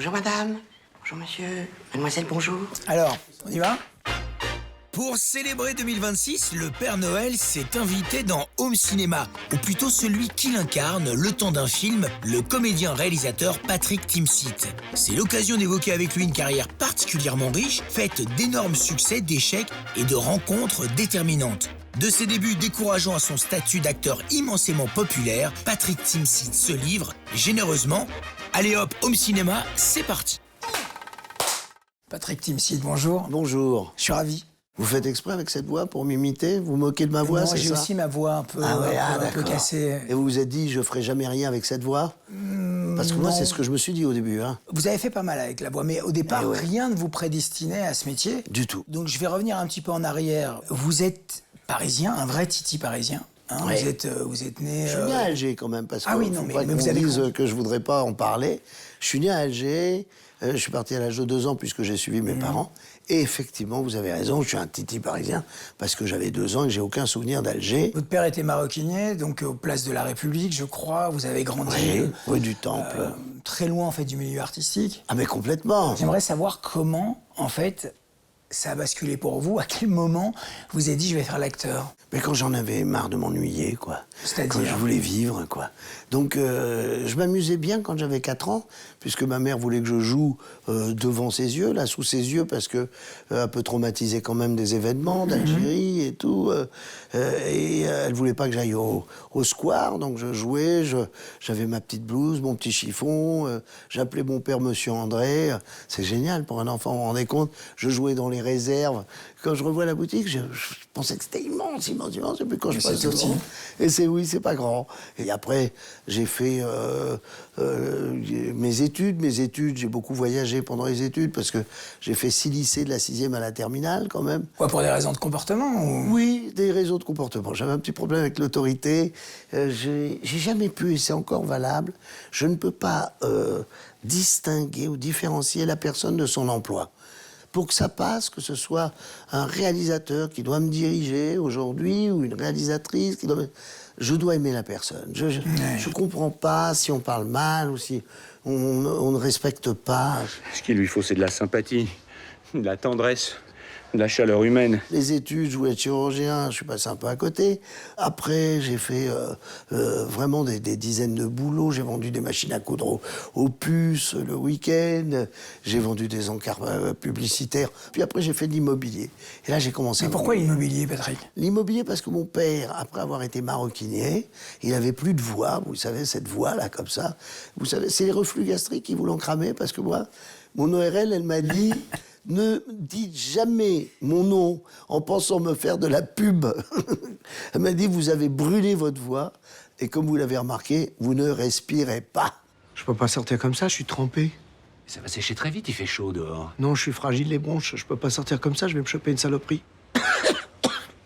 Bonjour madame, bonjour monsieur, mademoiselle bonjour. Alors, on y va? Pour célébrer 2026, le Père Noël s'est invité dans Home Cinéma, ou plutôt celui qui l'incarne le temps d'un film, le comédien-réalisateur Patrick Timsit. C'est l'occasion d'évoquer avec lui une carrière particulièrement riche, faite d'énormes succès, d'échecs et de rencontres déterminantes. De ses débuts décourageants à son statut d'acteur immensément populaire, Patrick Timsit se livre généreusement. Allez hop, Home Cinéma, c'est parti. Patrick Timsit, bonjour. Bonjour. Je suis ravi. Vous faites exprès avec cette voix pour m'imiter? Vous moquez de ma voix, Non, c'est ça? j'ai aussi ma voix un peu, un peu cassée. Et vous vous êtes dit, je ferai jamais rien avec cette voix? Parce que moi, non. c'est ce que je me suis dit au début. Hein. Vous avez fait pas mal avec la voix, mais au départ, rien ne vous prédestinait à ce métier. Du tout. Donc je vais revenir un petit peu en arrière. Vous êtes parisien, un vrai titi parisien. Hein, Ouais. vous êtes né... Je suis né à Alger quand même, parce que Ah oui, non, faut mais pas vous qu'on avez dise compris. que je voudrais pas en parler. Je suis né à Alger, je suis parti à l'âge de 2 ans puisque j'ai suivi mes parents. Et effectivement, vous avez raison, je suis un titi parisien parce que j'avais 2 ans et que j'ai aucun souvenir d'Alger. Votre père était maroquinier, donc aux places de la République, je crois. Vous avez grandi Oui, rue du Temple. très loin en fait du milieu artistique. Ah mais complètement. J'aimerais savoir comment, en fait, ça a basculé pour vous. À quel moment vous avez dit je vais faire l'acteur? Mais quand j'en avais marre de m'ennuyer, quoi. C'est-à-dire? Quand je voulais vivre, quoi. Donc, je m'amusais bien quand j'avais 4 ans, puisque ma mère voulait que je joue devant ses yeux, là, sous ses yeux, parce que un peu traumatisé quand même des événements d'Algérie et tout. Et elle voulait pas que j'aille au square, donc je jouais, j'avais ma petite blouse, mon petit chiffon, j'appelais mon père Monsieur André. C'est génial pour un enfant, vous vous rendez compte? Je jouais dans les réserves. Quand je revois la boutique, je pensais que c'était immense, immense, immense. Et puis quand je passe c'est petit. devant, et c'est pas grand. Et après, j'ai fait mes études. J'ai beaucoup voyagé pendant les études parce que j'ai fait 6 lycées de la 6e à la terminale quand même. Quoi, pour des raisons de comportement ou... Oui, des réseaux de comportement. J'avais un petit problème avec l'autorité. J'ai jamais pu, et c'est encore valable, je ne peux pas distinguer ou différencier la personne de son emploi. Pour que ça passe, que ce soit un réalisateur qui doit me diriger aujourd'hui ou une réalisatrice qui doit me... Je dois aimer la personne. Je comprends pas si on parle mal ou si on ne respecte pas. Ce qu'il lui faut, c'est de la sympathie, de la tendresse, de la chaleur humaine. Les études, je voulais être chirurgien, je suis passé un peu à côté. Après, j'ai fait vraiment des dizaines de boulots. J'ai vendu des machines à coudre aux puces le week-end. J'ai vendu des encarts publicitaires. Puis après, j'ai fait de l'immobilier. Et là, j'ai commencé Mais pourquoi l'immobilier, Patrick? L'immobilier, parce que mon père, après avoir été maroquinier, il avait plus de voix. Vous savez, cette voix-là, comme ça. Vous savez, c'est les reflux gastriques qui vous l'ont cramé, parce que moi, mon ORL, elle m'a dit... Ne dites jamais mon nom en pensant me faire de la pub. Elle m'a dit, vous avez brûlé votre voix, et comme vous l'avez remarqué, vous ne respirez pas. Je peux pas sortir comme ça, je suis trempé. Ça va sécher très vite, il fait chaud dehors. Non, je suis fragile les bronches, je peux pas sortir comme ça, je vais me choper une saloperie.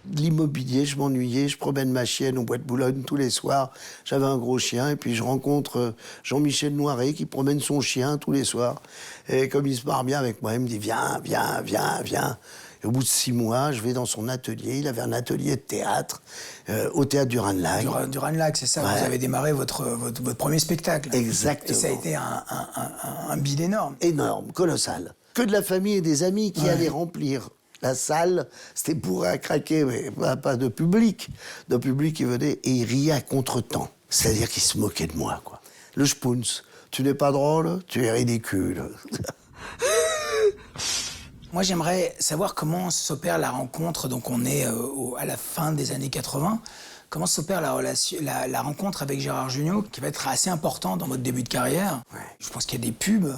De l'immobilier, je m'ennuyais, je promène ma chienne au bois de Boulogne tous les soirs. J'avais un gros chien, et puis je rencontre Jean-Michel Noiret qui promène son chien tous les soirs. Et comme il se marre bien avec moi, il me dit viens, viens, viens, viens. Et au bout de 6 mois, je vais dans son atelier. Il avait un atelier de théâtre au théâtre du Ranelagh. Du Ranelagh, c'est ça. Ouais. Vous avez démarré votre premier spectacle. Exactement. Et ça a été un bide énorme. Énorme, colossal. Que de la famille et des amis qui allaient remplir la salle. C'était bourré à craquer, mais pas de public. De public qui venait et il riait à contre-temps. C'est-à-dire qu'il se moquait de moi, quoi. Le Spoons, tu n'es pas drôle, tu es ridicule. Moi, j'aimerais savoir comment s'opère la rencontre. Donc, on est à la fin des années 80. Comment s'opère la rencontre avec Gérard Jugnot, qui va être assez important dans votre début de carrière. Ouais. Je pense qu'il y a des pubs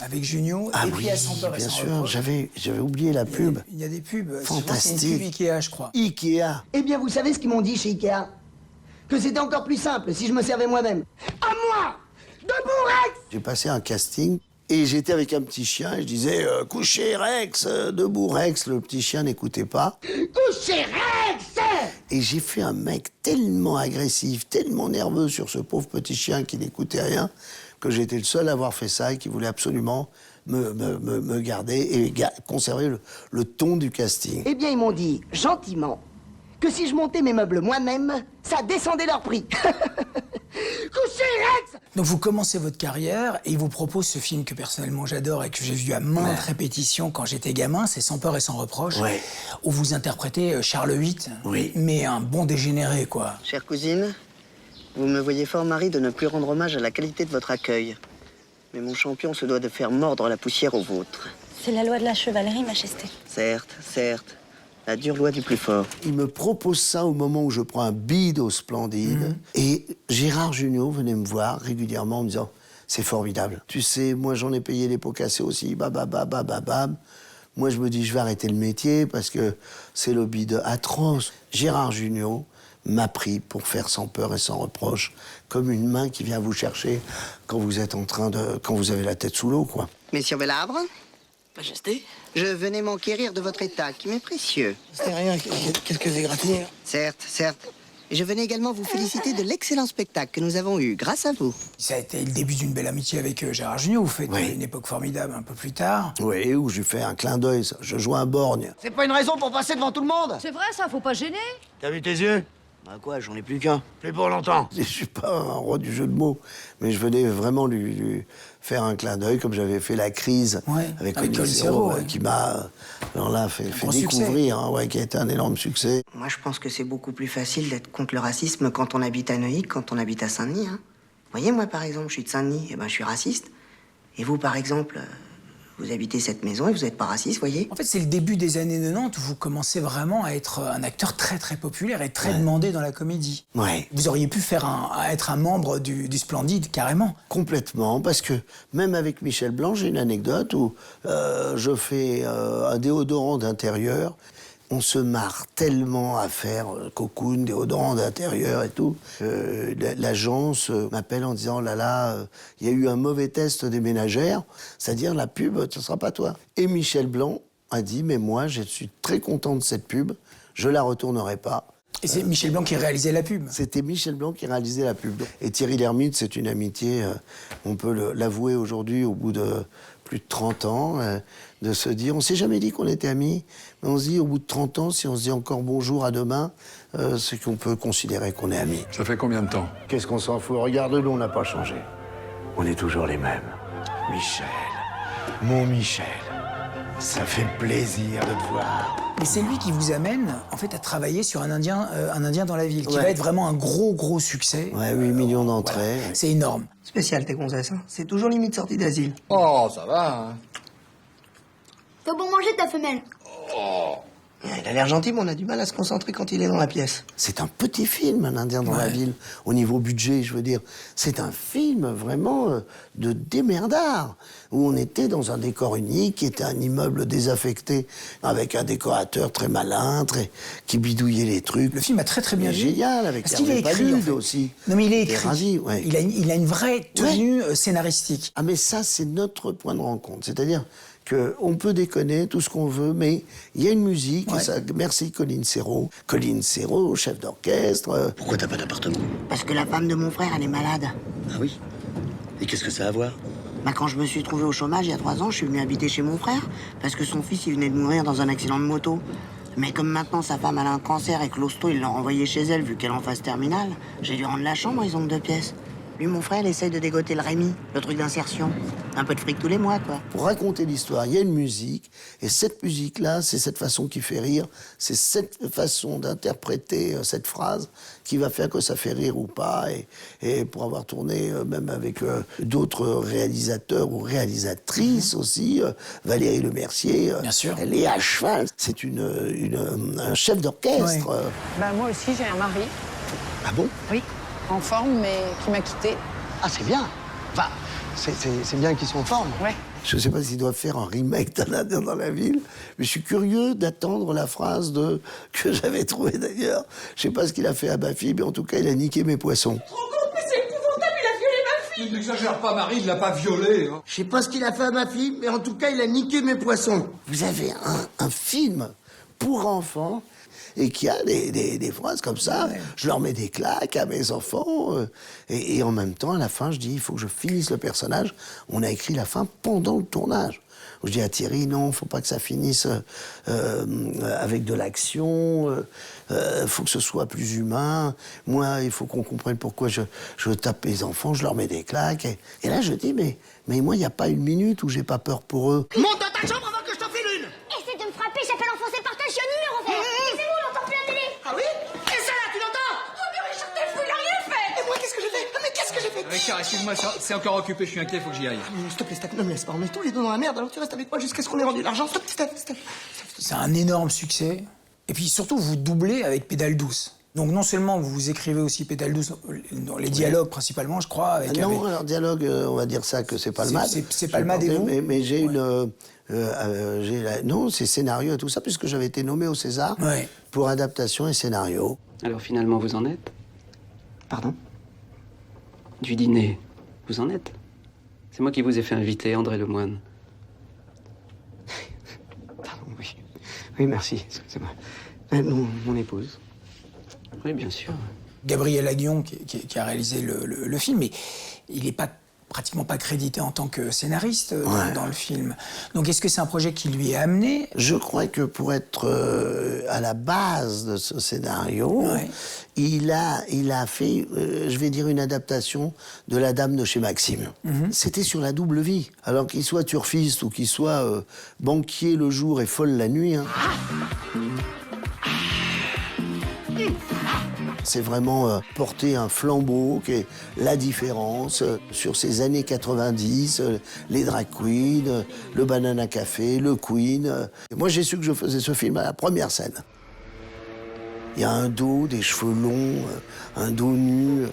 avec Jugnot. Ah et oui, puis à Sans peur et bien sans sûr, reproche. j'avais oublié la pub. Il y a des pubs. Fantastique. C'est une pub Ikea, je crois. Ikea. Eh bien, vous savez ce qu'ils m'ont dit chez Ikea? Que c'était encore plus simple si je me servais moi-même. À moi! De Bourrex! J'ai passé un casting et j'étais avec un petit chien et je disais couchez Rex, debout Rex. Le petit chien n'écoutait pas. Couchez Rex! Et j'ai fait un mec tellement agressif, tellement nerveux sur ce pauvre petit chien qui n'écoutait rien, que j'étais le seul à avoir fait ça et qui voulait absolument me garder et conserver le ton du casting. Eh bien, ils m'ont dit, gentiment, que si je montais mes meubles moi-même, ça descendait leur prix. Couchez Rex! Donc vous commencez votre carrière et il vous propose ce film que personnellement j'adore et que j'ai vu à maintes répétitions quand j'étais gamin, c'est Sans peur et sans reproche, où vous interprétez Charles VIII, mais un bon dégénéré, quoi. Chère cousine, vous me voyez fort mari de ne plus rendre hommage à la qualité de votre accueil. Mais mon champion se doit de faire mordre la poussière au vôtre. C'est la loi de la chevalerie, Majesté. Certes, certes. La dure loi du plus fort. Il me propose ça au moment où je prends un bide au Splendide. Et Gérard Jugnot venait me voir régulièrement en me disant « C'est formidable. Tu sais, moi j'en ai payé les pots cassés aussi. Babababababab. Moi je me dis je vais arrêter le métier parce que c'est le bide atroce. » Gérard Jugnot m'a pris pour faire Sans peur et sans reproche, comme une main qui vient vous chercher quand vous êtes en train de... quand vous avez la tête sous l'eau, quoi. Messieurs Vélabre, Majesté? je venais m'enquérir de votre état, qui m'est précieux. C'est rien, quelques égratignures. Certes, certes. Et je venais également vous féliciter de l'excellent spectacle que nous avons eu, grâce à vous. Ça a été le début d'une belle amitié avec Gérard Jugnot. Vous faites une époque formidable un peu plus tard. Oui, où j'ai fait un clin d'œil, je joue un borgne. C'est pas une raison pour passer devant tout le monde? C'est vrai, ça, faut pas gêner. T'as vu tes yeux? Bah quoi, j'en ai plus qu'un. Plus pour longtemps. Je suis pas un roi du jeu de mots, mais je venais vraiment lui faire un clin d'œil, comme j'avais fait La Crise avec Colin Serrault, qui m'a alors là, fait découvrir, qui a été un énorme succès. Moi, je pense que c'est beaucoup plus facile d'être contre le racisme quand on habite à Neuilly que quand on habite à Saint-Denis. Vous voyez, moi, par exemple, je suis de Saint-Denis, et ben, je suis raciste. Et vous, par exemple, vous habitez cette maison et vous n'êtes pas raciste, voyez? En fait, c'est le début des années 90 où vous commencez vraiment à être un acteur très très populaire et très demandé dans la comédie. Vous auriez pu être un membre du Splendide, carrément. Complètement, parce que même avec Michel Blanc, j'ai une anecdote où je fais un déodorant d'intérieur. On se marre tellement à faire Cocoon, déodorant d'intérieur et tout. L'agence m'appelle en disant « Là, il y a eu un mauvais test des ménagères, c'est-à-dire la pub, ce ne sera pas toi. » Et Michel Blanc a dit « Mais moi, je suis très content de cette pub, je la retournerai pas. » Et c'est Michel Blanc qui réalisait la pub. C'était Michel Blanc qui réalisait la pub. Et Thierry Lhermitte, c'est une amitié, on peut l'avouer aujourd'hui, au bout de plus de 30 ans, de se dire, on s'est jamais dit qu'on était amis, mais on se dit, au bout de 30 ans, si on se dit encore bonjour à demain, c'est qu'on peut considérer qu'on est amis. Ça fait combien de temps? Qu'est-ce qu'on s'en fout? Regarde-le, on n'a pas changé. On est toujours les mêmes. Michel, mon Michel, ça fait plaisir de te voir. Mais c'est lui qui vous amène, en fait, à travailler sur un Indien dans la ville, qui va être vraiment un gros succès. 8 millions d'entrées. Voilà. C'est énorme. Spécial, tes gonzesses, hein. C'est toujours limite sortie d'asile. Oh, ça va, hein. T'as bon manger ta femelle. Il a l'air gentil, mais on a du mal à se concentrer quand il est dans la pièce. C'est un petit film, Un Indien dans la ville, au niveau budget, je veux dire. C'est un film vraiment de démerdard, où on était dans un décor unique, qui était un immeuble désaffecté, avec un décorateur très malin, qui bidouillait les trucs. Le film a très bien vieilli. Génial, avec Parce qu'il est écrit, Palud en fait. aussi. Non, mais il est T'es écrit. ravi, Il a une vraie tenue scénaristique. Ah, mais ça, c'est notre point de rencontre. C'est-à-dire qu'on peut déconner tout ce qu'on veut, mais il y a une musique, et ça, merci Colin Serrault. Colin Serrault, chef d'orchestre. Pourquoi t'as pas d'appartement? Parce que la femme de mon frère, elle est malade. Ah oui? Et qu'est-ce que ça a à voir? Bah, quand je me suis trouvé au chômage il y a 3 ans, je suis venu habiter chez mon frère, parce que son fils, il venait de mourir dans un accident de moto. Mais comme maintenant sa femme elle a un cancer et que l'hosto, il l'a renvoyée chez elle vu qu'elle est en phase terminale, j'ai dû rendre la chambre, ils ont que 2 pièces. Lui, mon frère, il essaye de dégoter le Rémi, le truc d'insertion. Un peu de fric tous les mois, quoi. Pour raconter l'histoire, il y a une musique, et cette musique-là, c'est cette façon qui fait rire, c'est cette façon d'interpréter cette phrase qui va faire que ça fait rire ou pas. Et pour avoir tourné même avec d'autres réalisateurs ou réalisatrices aussi, Valérie Lemercier, Bien sûr. Elle est à cheval. C'est un chef d'orchestre. Bah, moi aussi, j'ai un mari. Ah bon? Oui. En forme, mais qui m'a quittée. Ah, c'est bien. Enfin, c'est bien qu'ils sont en forme. Ouais. Je ne sais pas s'ils doivent faire un remake d'Un Indien dans la ville, mais je suis curieux d'attendre la phrase que j'avais trouvée d'ailleurs. Je ne sais pas ce qu'il a fait à ma fille, mais en tout cas, il a niqué mes poissons. Mais c'est épouvantable, il a violé ma fille. N'exagère pas, Marie, il l'a pas violée. Hein. Je sais pas ce qu'il a fait à ma fille, mais en tout cas, il a niqué mes poissons. Vous avez un film pour enfants, et qu'il y a des phrases comme ça. Ouais. Je leur mets des claques à mes enfants. Et en même temps, à la fin, je dis, il faut que je finisse le personnage. On a écrit la fin pendant le tournage. Je dis à Thierry, non, faut pas que ça finisse avec de l'action, faut que ce soit plus humain. Moi, il faut qu'on comprenne pourquoi je tape mes enfants, je leur mets des claques. Et là, je dis, mais moi, il n'y a pas une minute où j'ai pas peur pour eux. Monte dans ta chambre avant que je t'en file une. Essaie de me frapper, j'appelle enfoncer par terre, je suis un numéro vert. Et c'est bon, on n'entend plus la télé. Ah oui? Et ça là, tu l'entends? Oh, mais Richard Delfou, il a rien fait. Et moi, qu'est-ce que j'ai fait? Mais qu'est-ce que j'ai fait? Richard, excuse-moi, c'est encore occupé, je suis inquiet, faut que j'y aille. S'il te plaît, Steph, ne me laisse pas, on met tous les deux dans la merde, alors tu restes avec moi jusqu'à ce qu'on ait rendu l'argent. Stop, Steph. C'est un énorme succès. Et puis surtout, vous doublez avec Pédale douce. Donc non seulement vous écrivez aussi Pédale douce, dans les dialogues principalement, je crois. Alors dialogue, on va dire ça que c'est Palmade. C'est Palmade et vous. Mais j'ai non, c'est scénario et tout ça, puisque j'avais été nommé au César pour adaptation et scénario. Alors finalement, vous en êtes? Pardon? Du dîner, vous en êtes? C'est moi qui vous ai fait inviter, André Lemoine. Pardon, oui. Oui, merci, excusez-moi. Mon épouse. Oui, bien sûr. Gabriel Aguillon, qui a réalisé le film, mais il n'est pratiquement pas crédité en tant que scénariste dans le film. Donc est-ce que c'est un projet qui lui est amené? Je crois que pour être à la base de ce scénario, il a fait, je vais dire, une adaptation de La Dame de chez Maxime. C'était sur la double vie. Alors qu'il soit turfiste ou qu'il soit banquier le jour et folle la nuit, c'est vraiment porter un flambeau qui est la différence sur ces années 90, les drag queens, le banana café, le Queen. Moi, j'ai su que je faisais ce film à la première scène. Il y a un dos, des cheveux longs, un dos nu.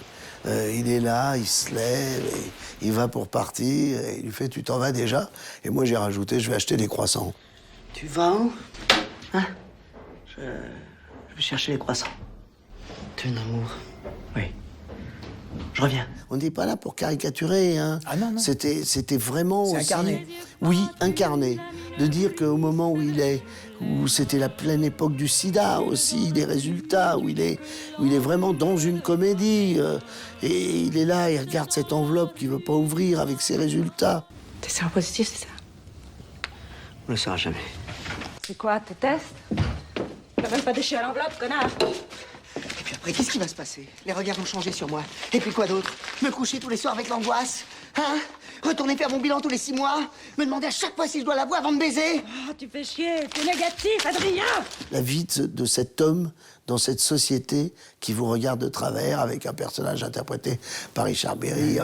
Il est là, il se lève, et il va pour partir. Et il lui fait « Tu t'en vas déjà ?» Et moi, j'ai rajouté « Je vais acheter des croissants. » Tu vas où? Hein? Je vais chercher les croissants. T'es un amour. Oui. Je reviens. On n'est pas là pour caricaturer, hein. Ah non. C'était vraiment c'est aussi... incarné. Oui, incarné. De dire qu'au moment où il est, où c'était la pleine époque du sida aussi, des résultats, où il est vraiment dans une comédie, et il est là, il regarde cette enveloppe qu'il veut pas ouvrir avec ses résultats. T'es séropositif, c'est ça? On le saura jamais. C'est quoi, tes tests? T'as même pas déchiré l'enveloppe, connard! Et puis après, qu'est-ce qui va se passer? Les regards vont changer sur moi. Et puis quoi d'autre? Me coucher tous les soirs avec l'angoisse? Hein? Retourner faire mon bilan tous les 6 mois? Me demander à chaque fois si je dois la voir avant de baiser? Oh, tu fais chier, t'es négatif, Adrien! La vie de cet homme dans cette société qui vous regarde de travers avec un personnage interprété par Richard Berry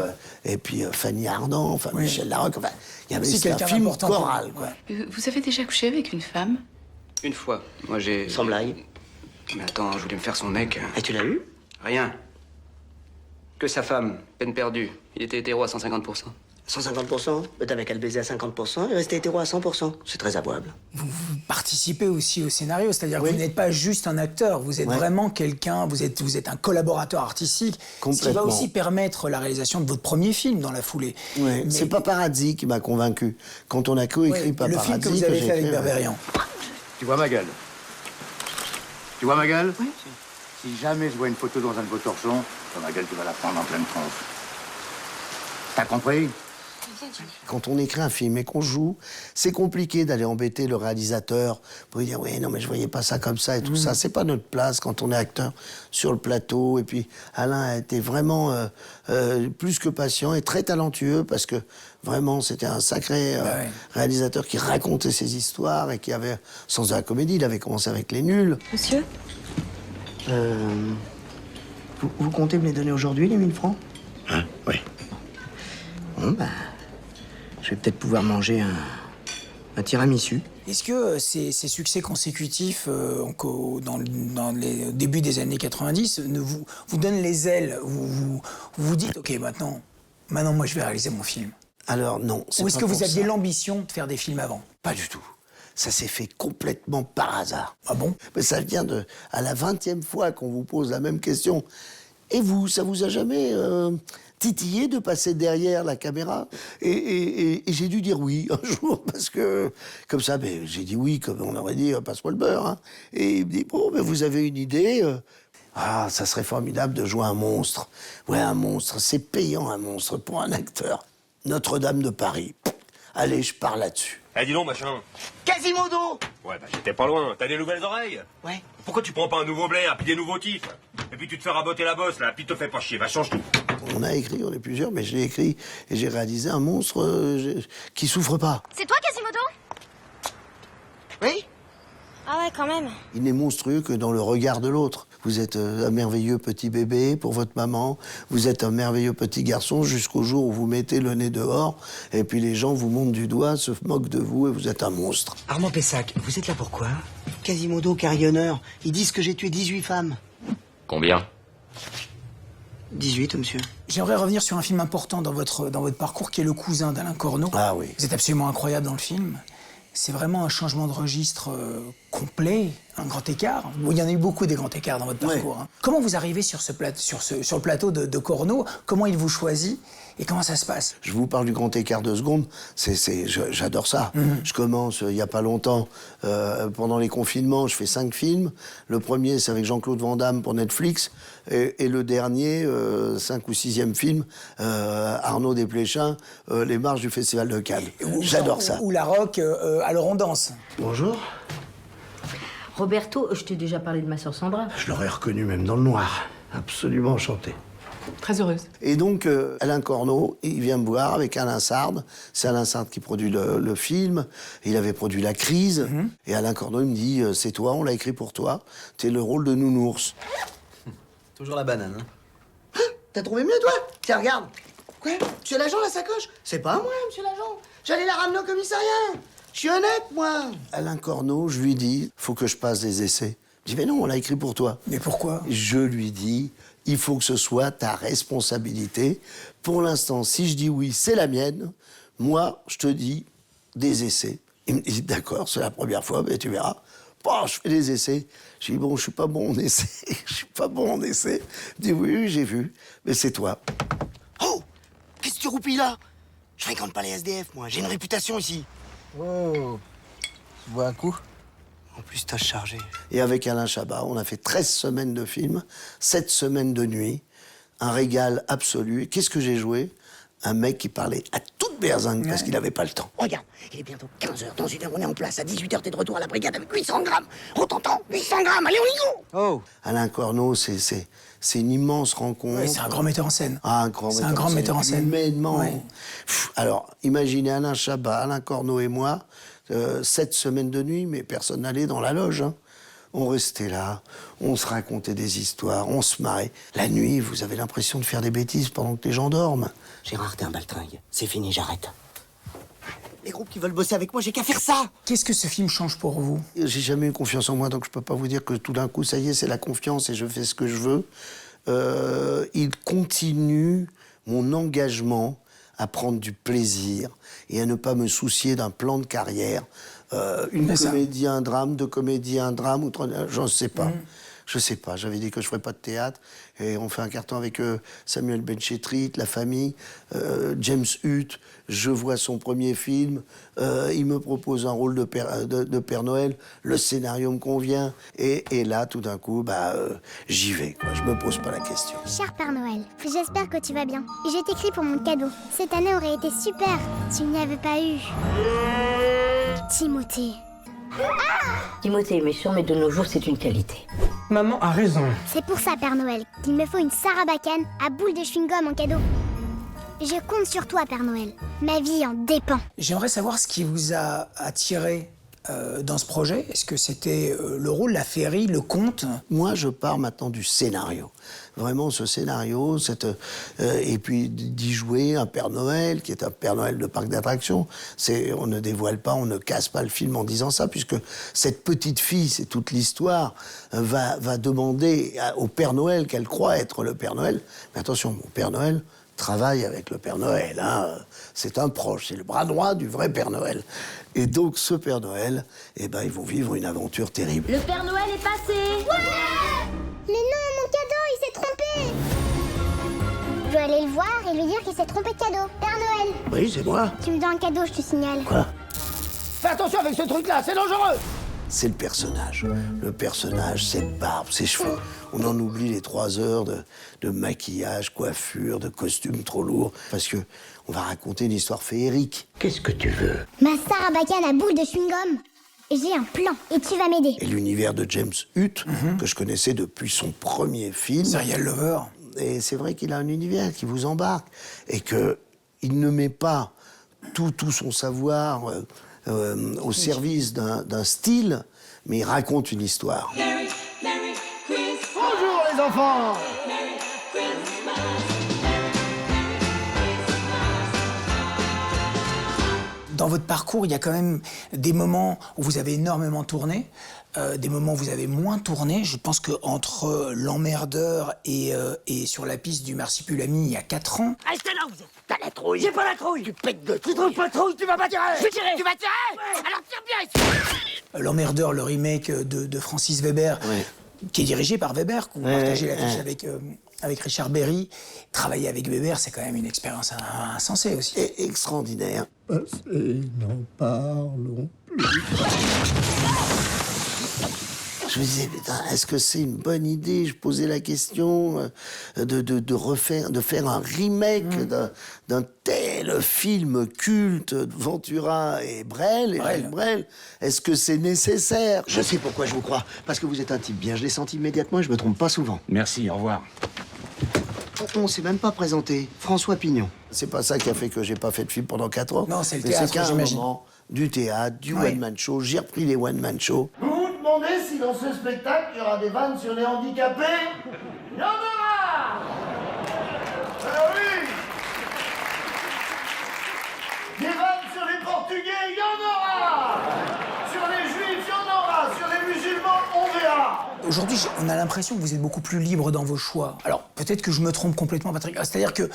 et puis Fanny Ardant, enfin Michel Larocque, enfin, il y avait un film choral, quoi. Vous avez déjà couché avec une femme? Une fois. Moi, j'ai... Sans blague. Mais attends, je voulais me faire son mec. Et tu l'as eu? Rien. Que sa femme, peine perdue. Il était hétéro à 150%. 150%? Mais t'avais qu'à le baiser à 50% et rester hétéro à 100%. C'est très avouable. Vous participez aussi au scénario, c'est-à-dire que vous n'êtes pas juste un acteur, vous êtes vraiment quelqu'un, vous êtes un collaborateur artistique, ce qui va aussi permettre la réalisation de votre premier film dans la foulée. Oui, c'est Paparazzi qui m'a convaincu. Quand on a coécrit Paparazzi... Le film que vous avez fait avec Berberian. Tu vois ma gueule? Tu vois ma gueule? Oui. Si jamais je vois une photo dans un de vos torchons, dans ma gueule, tu vas la prendre en pleine tronche. T'as compris? Quand on écrit un film et qu'on joue, c'est compliqué d'aller embêter le réalisateur pour lui dire « Oui, non, mais je voyais pas ça comme ça et tout ça. » C'est pas notre place quand on est acteur sur le plateau. Et puis, Alain a été vraiment plus que patient et très talentueux parce que vraiment, c'était un sacré réalisateur qui racontait ses histoires et qui avait sens de la comédie. Il avait commencé avec Les Nuls. Monsieur? Vous comptez me les donner aujourd'hui, les 1000 francs? Hein? Oui. Bon, bah... je vais peut-être pouvoir manger un tiramisu. Est-ce que ces succès consécutifs dans les débuts des années 90 vous donnent les ailes, vous dites « Ok, maintenant, moi, je vais réaliser mon film ». Alors non, Ou est-ce que vous aviez l'ambition de faire des films avant? Pas du tout. Ça s'est fait complètement par hasard. Ah bon? Mais ça vient à la 20e fois qu'on vous pose la même question. Et vous, ça vous a jamais titillé de passer derrière la caméra? Et j'ai dû dire oui un jour, parce que, comme ça, ben, j'ai dit oui, comme on aurait dit, passe-moi le beurre. Hein. Et il me dit, bon, ben, vous avez une idée Ah, ça serait formidable de jouer un monstre. Ouais, un monstre, c'est payant un monstre pour un acteur. Notre-Dame de Paris. Allez, je pars là-dessus. Eh, dis donc, machin. Quasimodo! Ouais, bah j'étais pas loin. T'as des nouvelles oreilles? Ouais. Pourquoi tu prends pas un nouveau Blair, puis des nouveaux titres? Et puis tu te fais raboter la bosse, là, puis te fais pas chier, va, change tout. On a écrit, on est plusieurs, mais je l'ai écrit et j'ai réalisé un monstre qui souffre pas. C'est toi, Quasimodo? Oui? Ah ouais, quand même. Il n'est monstrueux que dans le regard de l'autre. Vous êtes un merveilleux petit bébé pour votre maman, vous êtes un merveilleux petit garçon jusqu'au jour où vous mettez le nez dehors, et puis les gens vous montrent du doigt, se moquent de vous, et vous êtes un monstre. Armand Pessac, vous êtes là pourquoi? Quasimodo, carillonneur. Ils disent que j'ai tué 18 femmes. Combien? 18, monsieur. J'aimerais revenir sur un film important dans votre parcours, qui est Le Cousin d'Alain Corneau. Ah oui. Vous êtes absolument incroyable dans le film. C'est vraiment un changement de registre complet, un grand écart. Bon, il y en a eu beaucoup des grands écarts dans votre parcours. Hein. Comment vous arrivez sur le plateau de Corneau? Comment il vous choisit? Et comment ça se passe? Je vous parle du grand écart 2 secondes, j'adore ça. Je commence il n'y a pas longtemps, pendant les confinements, je fais 5 films. Le premier, c'est avec Jean-Claude Van Damme pour Netflix. Et le dernier, 5 ou 6e film, Arnaud Desplechin, Les marches du Festival de Cannes. J'adore ça. Ou La Roque, Alors on danse. Bonjour. Roberto, je t'ai déjà parlé de ma sœur Sandra. Je l'aurais reconnu même dans le noir. Absolument enchanté. Très heureuse. Et donc, Alain Corneau, il vient me voir avec Alain Sard. C'est Alain Sard qui produit le film. Il avait produit La Crise. Et Alain Corneau, il me dit, c'est toi, on l'a écrit pour toi. T'es le rôle de Nounours. Toujours la banane, hein. T'as trouvé mieux, toi? Tiens, regarde. Quoi? Monsieur l'agent, la sacoche? C'est pas moi, monsieur l'agent. J'allais la ramener au commissariat. Je suis honnête, moi. Alain Corneau, je lui dis, faut que je passe des essais. Il dit, mais non, on l'a écrit pour toi. Mais pourquoi? Je lui dis, il faut que ce soit ta responsabilité. Pour l'instant, si je dis oui, c'est la mienne. Moi, je te dis des essais. Il me dit, d'accord, c'est la première fois, mais tu verras. Bon, je fais des essais. Je dis, bon, je suis pas bon en essai. Je suis pas bon en essai. Il dit, oui, j'ai vu, mais c'est toi. Oh! Qu'est-ce que tu roupilles là? Je fréquente pas les SDF, moi. J'ai une réputation ici. Wow. Tu bois un coup? En plus, t'as chargé. Et avec Alain Chabat, on a fait 13 semaines de film, 7 semaines de nuit. Un régal absolu. Et qu'est-ce que j'ai joué? Un mec qui parlait à toute berzingue parce qu'il n'avait pas le temps. Regarde, il est bientôt 15h. Dans 1 heure, on est en place. À 18h, t'es de retour à la brigade avec 800 grammes. On t'entend? 800 grammes, allez, on y go! Oh! Alain Corneau, c'est une immense rencontre. Ouais, c'est un grand metteur en scène. Ah, C'est un grand metteur en scène. Humainement. Ouais. Alors, imaginez Alain Chabat, Alain Corneau et moi, 7 semaines de nuit, mais personne n'allait dans la loge. Hein. On restait là, on se racontait des histoires, on se marrait. La nuit, vous avez l'impression de faire des bêtises pendant que les gens dorment. Gérard, t'es un baltringue. C'est fini, j'arrête. Les groupes qui veulent bosser avec moi, j'ai qu'à faire ça. Qu'est-ce que ce film change pour vous? J'ai jamais eu confiance en moi, donc je peux pas vous dire que tout d'un coup, ça y est, c'est la confiance et je fais ce que je veux. Il continue mon engagement à prendre du plaisir et à ne pas me soucier d'un plan de carrière. Une comédie, un drame, 2 comédies, un drame, ou 3... Je ne sais pas. Je sais pas. J'avais dit que je ferais pas de théâtre. Et on fait un carton avec Samuel Benchetrit, La Famille, James Hutt. Je vois son premier film. Il me propose un rôle de Père Noël. Le scénario me convient. Et là, tout d'un coup, j'y vais. Quoi. Je me pose pas la question. Cher Père Noël, j'espère que tu vas bien. Je t'écris pour mon cadeau. Cette année aurait été super. Tu n'y avais pas eu. Timothée. Timothée, mais sûr, mais de nos jours, c'est une qualité. Maman a raison. C'est pour ça, Père Noël, qu'il me faut une Sarbacane à boule de chewing-gum en cadeau. Je compte sur toi, Père Noël. Ma vie en dépend. J'aimerais savoir ce qui vous a attiré dans ce projet. Est-ce que c'était le rôle, la féerie, le conte? Moi, je pars maintenant du scénario. Vraiment, ce scénario, et puis d'y jouer un Père Noël, qui est un Père Noël de parc d'attractions. On ne dévoile pas, on ne casse pas le film en disant ça, puisque cette petite fille, c'est toute l'histoire, va demander au Père Noël qu'elle croit être le Père Noël. Mais attention, mon Père Noël travaille avec le Père Noël. Hein. C'est un proche, c'est le bras droit du vrai Père Noël. Et donc, ce Père Noël, ils vont vivre une aventure terrible. Le Père Noël est passé. Ouais! Mais non, mon cadeau, il s'est trompé. dois aller le voir et lui dire qu'il s'est trompé de cadeau. Père Noël. Oui, c'est moi. Tu me donnes un cadeau, je te signale. Quoi? Fais attention avec ce truc-là, c'est dangereux. C'est le personnage. Le personnage, cette barbe, ses cheveux. On en oublie les 3 heures de maquillage, coiffure, de costume trop lourd. Parce que on va raconter une histoire féerique. Qu'est-ce que tu veux? Ma Sarabacane à boule de chewing-gum. J'ai un plan et tu vas m'aider. Et l'univers de James Hutt, que je connaissais depuis son premier film. Serial Lover. Et c'est vrai qu'il a un univers qui vous embarque. Et qu'il ne met pas tout son savoir au service d'un style, mais il raconte une histoire. Bonjour les enfants. Dans votre parcours, il y a quand même des moments où vous avez énormément tourné, des moments où vous avez moins tourné. Je pense qu'entre L'Emmerdeur et Sur la piste du Marsipulami, il y a 4 ans. Restez là, vous êtes. T'as la trouille. J'ai pas la trouille. Tu pètes de tout. Tu trouves pas de trouille, tu vas pas tirer. Je vais tirer. Tu vas tirer. Ouais. Alors tire bien ici. L'Emmerdeur, le remake de Francis Weber, qui est dirigé par Weber, qu'on partageait l'affiche avec Richard Berry. Travailler avec Weber, c'est quand même une expérience insensée aussi. Et extraordinaire. N'en parlons plus. Je me disais, putain, est-ce que c'est une bonne idée? Je posais la question de faire un remake d'un tel film culte, Ventura et Brel. Est-ce que c'est nécessaire? Je sais pourquoi je vous crois. Parce que vous êtes un type bien. Je l'ai senti immédiatement et je me trompe pas souvent. Merci, au revoir. On s'est même pas présenté. François Pignon. C'est pas ça qui a fait que j'ai pas fait de film pendant 4 ans. Non, c'est le Mais théâtre, c'est qu'à un j'imagine. moment, du théâtre, du one-man show. J'ai repris les one-man show. Vous vous demandez si dans ce spectacle, il y aura des vannes sur les handicapés? Il y en aura! Ah oui! Des vannes sur les Portugais, il y en aura! Sur les Juifs, il y en aura! Sur les musulmans, on verra! Aujourd'hui, on a l'impression que vous êtes beaucoup plus libre dans vos choix. Alors, peut-être que je me trompe complètement, Patrick. C'est-à-dire que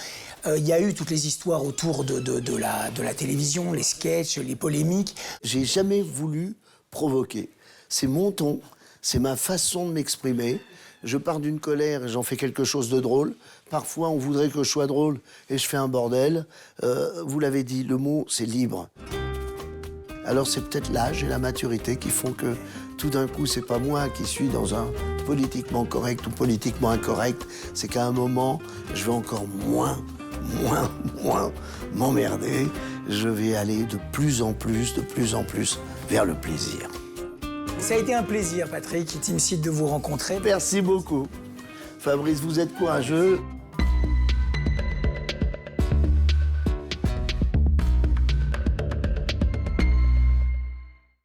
il y a eu toutes les histoires autour de la télévision, les sketchs, les polémiques. J'ai jamais voulu provoquer. C'est mon ton, c'est ma façon de m'exprimer. Je pars d'une colère et j'en fais quelque chose de drôle. Parfois, on voudrait que je sois drôle et je fais un bordel. Vous l'avez dit, le mot, c'est libre. Alors, c'est peut-être l'âge et la maturité qui font que tout d'un coup, c'est pas moi qui suis dans un politiquement correct ou politiquement incorrect. C'est qu'à un moment, je vais encore moins m'emmerder. Je vais aller de plus en plus vers le plaisir. Ça a été un plaisir, Patrick et Tim Seed, de vous rencontrer. Merci beaucoup. Fabrice, vous êtes courageux.